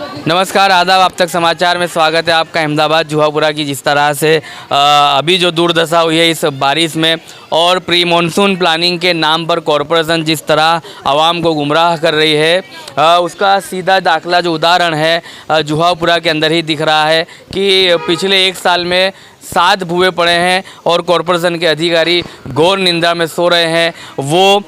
नमस्कार, आदाब। आप तक समाचार में स्वागत है आपका। अहमदाबाद जुहापुरा की जिस तरह से अभी जो दुर्दशा हुई है इस बारिश में और प्री मानसून प्लानिंग के नाम पर कॉरपोरेशन जिस तरह आवाम को गुमराह कर रही है, उसका सीधा दाखला जो उदाहरण है जुहापुरा के अंदर ही दिख रहा है कि पिछले एक साल में 7 भुए पड़े हैं और कॉरपोरेशन के अधिकारी घोर निंदा में सो रहे हैं। वो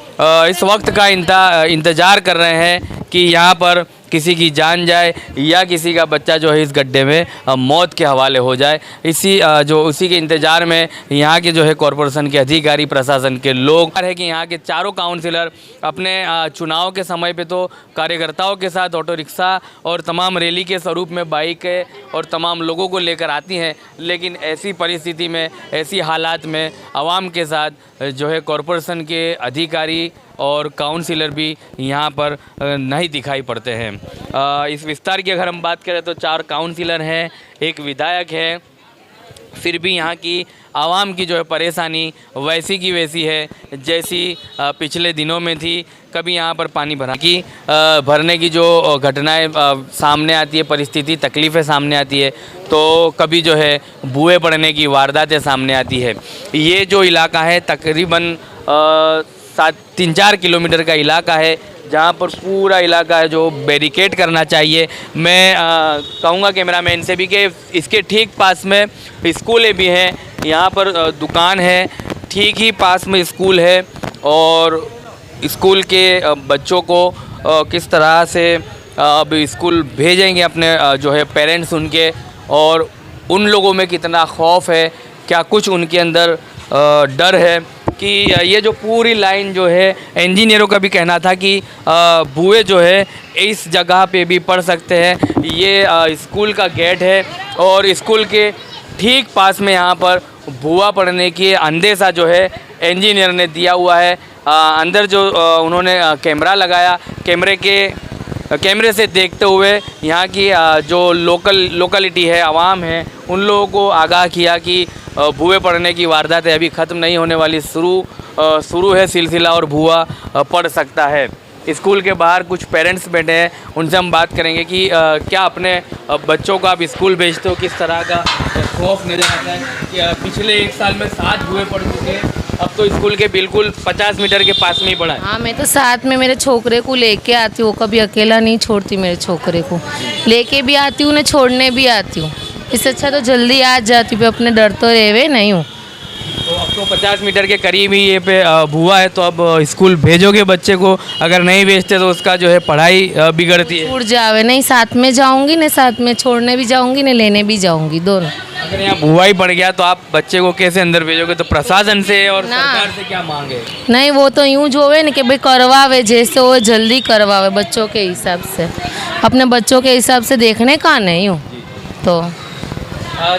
इस वक्त का इंतज़ार कर रहे हैं कि यहाँ पर किसी की जान जाए या किसी का बच्चा जो है इस गड्ढे में मौत के हवाले हो जाए। उसी के इंतज़ार में यहाँ के जो है कॉरपोरेशन के अधिकारी, प्रशासन के लोग है कि यहाँ के चारों काउंसिलर अपने चुनाव के समय पे तो कार्यकर्ताओं के साथ ऑटो रिक्शा और तमाम रैली के स्वरूप में बाइक और तमाम लोगों को लेकर आती हैं, लेकिन ऐसी परिस्थिति में, ऐसी हालात में आवाम के साथ जो है कॉरपोरेशन के अधिकारी और काउंसिलर भी यहाँ पर नहीं दिखाई पड़ते हैं। इस विस्तार की अगर हम बात करें तो 4 काउंसिलर हैं, 1 विधायक है, फिर भी यहाँ की आवाम की जो है परेशानी वैसी की वैसी है जैसी पिछले दिनों में थी। कभी यहाँ पर पानी भरने की जो घटनाएं सामने आती है, परिस्थिति, तकलीफ़ें सामने आती है, तो कभी जो है भुए पड़ने की वारदातें सामने आती है। ये जो इलाका है तकरीबन 3-4 किलोमीटर का इलाका है जहाँ पर पूरा इलाका है जो बैरिकेड करना चाहिए। मैं कहूँगा कैमरामैन से भी कि इसके ठीक पास में स्कूलें भी हैं, यहाँ पर दुकान है, ठीक ही पास में स्कूल है और स्कूल के बच्चों को किस तरह से अब स्कूल भेजेंगे अपने जो है पेरेंट्स उनके, और उन लोगों में कितना खौफ है, क्या कुछ उनके अंदर डर है कि ये जो पूरी लाइन जो है, इंजीनियरों का भी कहना था कि भुए जो है इस जगह पे भी पड़ सकते हैं। ये स्कूल का गेट है और स्कूल के ठीक पास में यहाँ पर भुआ पड़ने की अंदेशा जो है इंजीनियर ने दिया हुआ है। अंदर जो उन्होंने कैमरा लगाया, कैमरे से देखते हुए यहाँ की जो लोकलिटी है, आवाम है, उन लोगों को आगाह किया कि भुए पड़ने की वारदातें अभी ख़त्म नहीं होने वाली, शुरू है सिलसिला और भुआ पड़ सकता है। स्कूल के बाहर कुछ पेरेंट्स बैठे हैं, उनसे हम बात करेंगे कि क्या अपने बच्चों को आप स्कूल भेजते हो, किस तरह का खौफ नजर आता है कि पिछले एक साल में 7 भुए पड़ चुके हैं, अब तो स्कूल के बिल्कुल 50 मीटर के पास में ही पड़ा है। हाँ, मैं तो साथ में मेरे छोकरे को लेके आती हूँ, कभी अकेला नहीं छोड़ती, मेरे छोकरे को लेके भी आती हूँ, ना छोड़ने भी आती हूँ। इससे अच्छा तो जल्दी आ जाती हूँ, अपने डर तो रेवे नहीं हूँ। तो अब तो 50 मीटर के करीब ही ये पे भुआ है, तो अब स्कूल भेजोगे बच्चे को? अगर नहीं भेजते तो उसका जो है पढ़ाई बिगड़ती है। छूट जावे नहीं, साथ में जाऊँगी ना, साथ में छोड़ने भी जाऊँगी ना, लेने भी जाऊँगी, दोनों। अगर यहाँ भुआ ही पड़ गया तो आप बच्चे को कैसे अंदर भेजोगे? तो प्रशासन से और सरकार से क्या मांगे? नहीं, वो तो यूँ जो है ना कि भाई करवावे, जैसे वो जल्दी करवावे बच्चों के हिसाब से, अपने बच्चों के हिसाब से देखने का नहीं हूँ तो।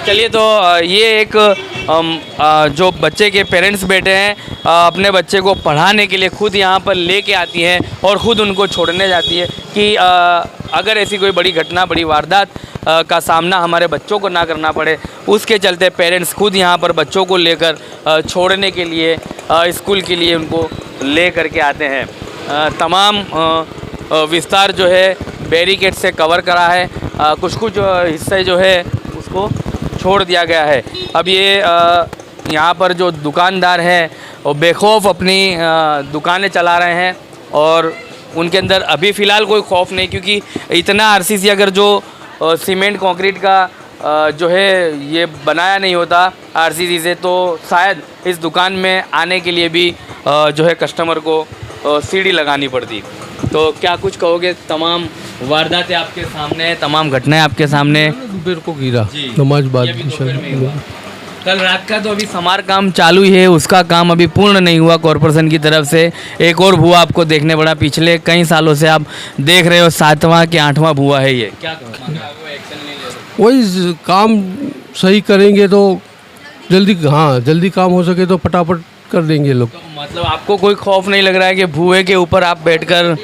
चलिए, तो ये एक जो बच्चे के पेरेंट्स बैठे हैं, अपने बच्चे को पढ़ाने के लिए खुद यहाँ पर लेके आती हैं और ख़ुद उनको छोड़ने जाती है कि अगर ऐसी कोई बड़ी घटना, बड़ी वारदात का सामना हमारे बच्चों को ना करना पड़े, उसके चलते पेरेंट्स खुद यहाँ पर बच्चों को लेकर छोड़ने के लिए स्कूल के लिए उनको ले करके आते हैं। तमाम विस्तार जो है बैरिकेड से कवर करा है, कुछ हिस्से जो है उसको छोड़ दिया गया है। अब ये यहाँ पर जो दुकानदार हैं वो बेखौफ अपनी दुकानें चला रहे हैं और उनके अंदर अभी फ़िलहाल कोई खौफ नहीं, क्योंकि इतना आरसीसी अगर जो सीमेंट कंक्रीट का जो है ये बनाया नहीं होता आरसीसी से, तो शायद इस दुकान में आने के लिए भी जो है कस्टमर को सीढ़ी लगानी पड़ती। तो क्या कुछ कहोगे? तमाम वारदातें आपके सामने हैं, तमाम घटनाएं आपके सामने। दोपहर को गिरा नमाज बाद कल रात का तो अभी समार काम चालू ही है, उसका काम अभी पूर्ण नहीं हुआ कॉरपोरेशन की तरफ से। एक और भुआ आपको देखने पड़ा, पिछले कई सालों से आप देख रहे हो 7वां कि 8वां भुआ है ये। क्या वही काम सही करेंगे तो जल्दी काम हो सके तो फटाफट कर देंगे लोग। तो मतलब आपको कोई खौफ नहीं लग रहा है कि भुए के ऊपर आप बैठकर?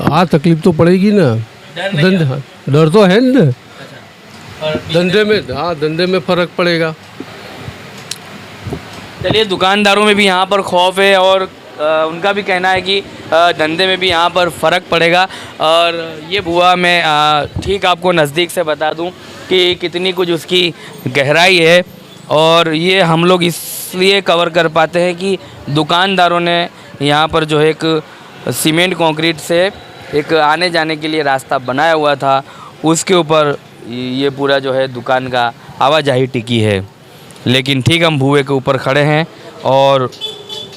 हाँ, तकलीफ तो पड़ेगी ना, डर तो है ना, धंधे में फर्क पड़ेगा। चलिए, दुकानदारों में भी यहाँ पर खौफ है और उनका भी कहना है कि धंधे में भी यहाँ पर फ़र्क पड़ेगा। और ये भुआ मैं ठीक आपको नज़दीक से बता दूँ कि कितनी कुछ उसकी गहराई है। और ये हम लोग इसलिए कवर कर पाते हैं कि दुकानदारों ने यहाँ पर जो है एक सीमेंट कंक्रीट से एक आने जाने के लिए रास्ता बनाया हुआ था, उसके ऊपर ये पूरा जो है दुकान का आवाजाही टिकी है। लेकिन ठीक हम भुए के ऊपर खड़े हैं और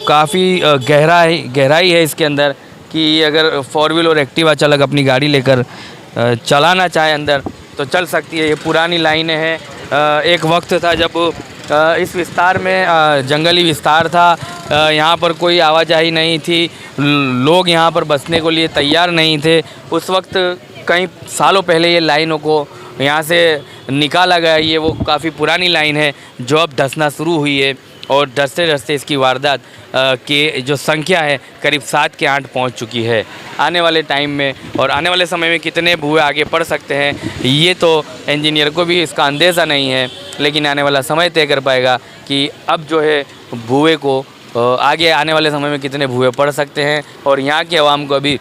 काफ़ी गहराई है इसके अंदर कि अगर फोर व्हील और एक्टिवा चालक अपनी गाड़ी लेकर चलाना चाहे अंदर तो चल सकती है। ये पुरानी लाइनें हैं। एक वक्त था जब इस विस्तार में जंगली विस्तार था, यहाँ पर कोई आवाजाही नहीं थी, लोग यहाँ पर बसने को लिए तैयार नहीं थे। उस वक्त कई सालों पहले ये लाइनों को यहाँ से निकाला गया। ये वो काफ़ी पुरानी लाइन है जो अब धंसना शुरू हुई है और धंसते धंसते इसकी वारदात के जो संख्या है करीब 7 के 8 पहुँच चुकी है। आने वाले टाइम में और आने वाले समय में कितने भुए आगे पड़ सकते हैं ये तो इंजीनियर को भी इसका अंदेशा नहीं है, लेकिन आने वाला समय तय कर पाएगा कि अब जो है भुए को आगे आने वाले समय में कितने भुए पड़ सकते हैं और यहाँ के आवाम को अभी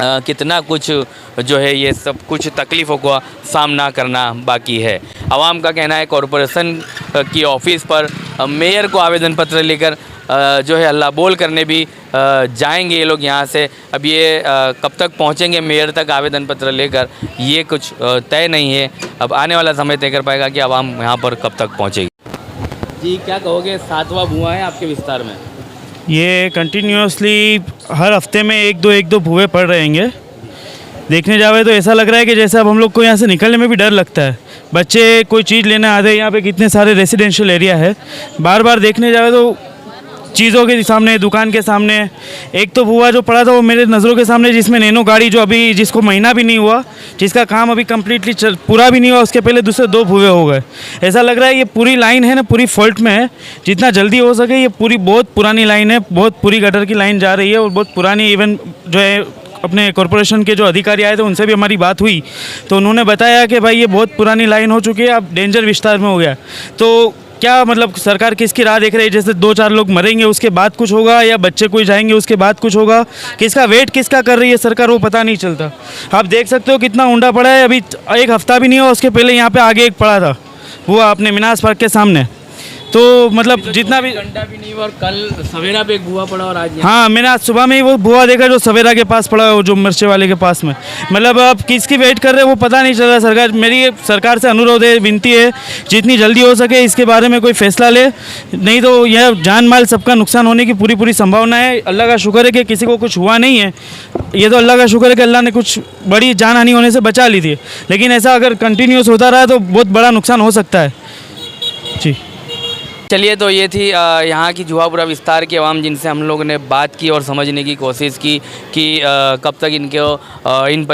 कितना कुछ जो है ये सब कुछ तकलीफ़ों का सामना करना बाकी है। आवाम का कहना है कॉरपोरेशन की ऑफिस पर मेयर को आवेदन पत्र लेकर जो है अल्लाह बोल करने भी जाएंगे ये लोग यहाँ से। अब ये कब तक पहुँचेंगे मेयर तक आवेदन पत्र लेकर ये कुछ तय नहीं है। अब आने वाला समय तय कर पाएगा कि आवाम यहाँ पर कब तक पहुँचेगी। जी क्या कहोगे, 7वां भुआ है आपके विस्तार में? ये कंटिन्यूसली हर हफ्ते में एक दो भुए पड़ रहेंगे। देखने जावे तो ऐसा लग रहा है कि जैसे अब हम लोग को यहाँ से निकलने में भी डर लगता है। बच्चे कोई चीज़ लेने आते हैं, यहाँ पे कितने सारे रेजिडेंशियल एरिया है, बार बार देखने जावे तो चीज़ों के सामने, दुकान के सामने। एक तो भुआ जो पड़ा था वो मेरे नज़रों के सामने, जिसमें नैनो गाड़ी जो अभी जिसको महीना भी नहीं हुआ, जिसका काम अभी कम्प्लीटली पूरा भी नहीं हुआ, उसके पहले दूसरे 2 भुए हो गए। ऐसा लग रहा है ये पूरी लाइन है ना पूरी फॉल्ट में है। जितना जल्दी हो सके, ये पूरी बहुत पुरानी लाइन है, बहुत पूरी गटर की लाइन जा रही है और बहुत पुरानी। इवन जो है अपने कॉरपोरेशन के जो अधिकारी आए थे उनसे भी हमारी बात हुई तो उन्होंने बताया कि भाई ये बहुत पुरानी लाइन हो चुकी है, अब डेंजर विस्तार में हो गया। तो क्या मतलब सरकार किसकी राह देख रही है? जैसे 2-4 लोग मरेंगे उसके बाद कुछ होगा या बच्चे कोई जाएंगे उसके बाद कुछ होगा? किसका वेट किसका कर रही है सरकार वो पता नहीं चलता। आप देख सकते हो कितना ऊंडा पड़ा है। अभी 1 हफ्ता भी नहीं हुआ उसके पहले यहाँ पे आगे एक पड़ा था वो अपने मिनास पार्क के सामने। तो मतलब जितना भी घंटा भी नहीं हुआ और कल सवेरा पे एक भुआ पड़ा और आज हाँ, मैंने आज सुबह में ही वो भुआ देखा जो सवेरा के पास पड़ा है, जो मिर्चे वाले के पास में। मतलब अब किसकी वेट कर रहे हैं वो पता नहीं चल रहा। सरकार, मेरी सरकार से अनुरोध है, विनती है, जितनी जल्दी हो सके इसके बारे में कोई फैसला ले, नहीं तो यह जान माल सबका नुकसान होने की पूरी संभावना है। अल्लाह का शुक्र है कि किसी को कुछ हुआ नहीं है। ये तो अल्लाह का शुक्र है कि अल्लाह ने कुछ बड़ी जान हानि होने से बचा ली थी, लेकिन ऐसा अगर कंटिन्यूस होता रहा तो बहुत बड़ा नुकसान हो सकता है। जी चलिए, तो ये थी यहाँ की जुहापुरा विस्तार की आवाम जिनसे हम लोगों ने बात की और समझने की कोशिश की कि कब तक इनको इन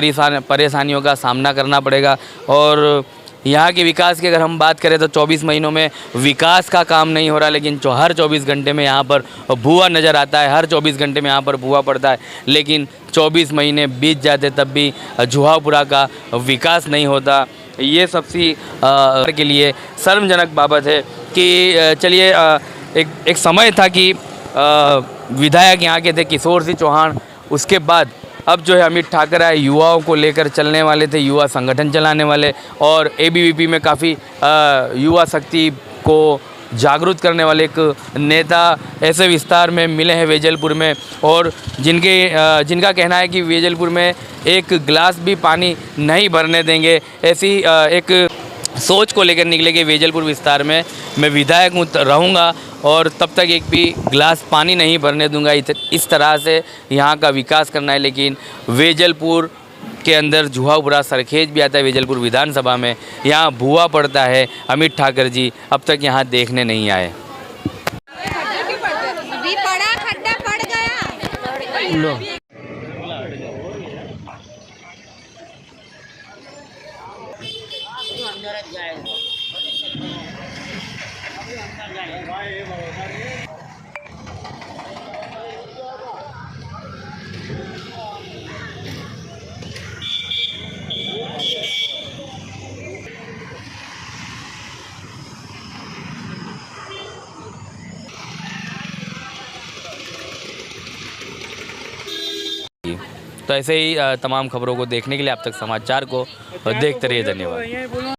परेशानियों का सामना करना पड़ेगा। और यहाँ के विकास की अगर हम बात करें तो 24 महीनों में विकास का काम नहीं हो रहा, लेकिन हर 24 घंटे में यहाँ पर भुआ नज़र आता है, हर 24 घंटे में यहाँ पर भुआ पड़ता है, लेकिन 24 महीने बीत जाते तब भी जुहापुरा का विकास नहीं होता। ये सबसे के लिए शर्मजनक बाबत है कि चलिए एक समय था कि विधायक यहाँ के थे किशोर सिंह चौहान, उसके बाद अब जो है अमित ठाकरे आए, युवाओं को लेकर चलने वाले थे, युवा संगठन चलाने वाले, और एबीवीपी में काफ़ी युवा शक्ति को जागरूक करने वाले एक नेता ऐसे विस्तार में मिले हैं वेजलपुर में, और जिनका कहना है कि वेजलपुर में एक गिलास भी पानी नहीं भरने देंगे। ऐसी एक सोच को लेकर निकले कि वेजलपुर विस्तार में मैं विधायक रहूँगा और तब तक एक भी गिलास पानी नहीं भरने दूंगा। इस तरह से यहाँ का विकास करना है। लेकिन वेजलपुर के अंदर जुहापुरा सरखेज भी आता है, वेजलपुर विधानसभा में, यहाँ भुआ पड़ता है। अमित ठाकरे जी अब तक यहाँ देखने नहीं आए। खड्डा पड़ गया। तो ऐसे ही तमाम खबरों को देखने के लिए आप तक समाचार को देखते रहिए। धन्यवाद।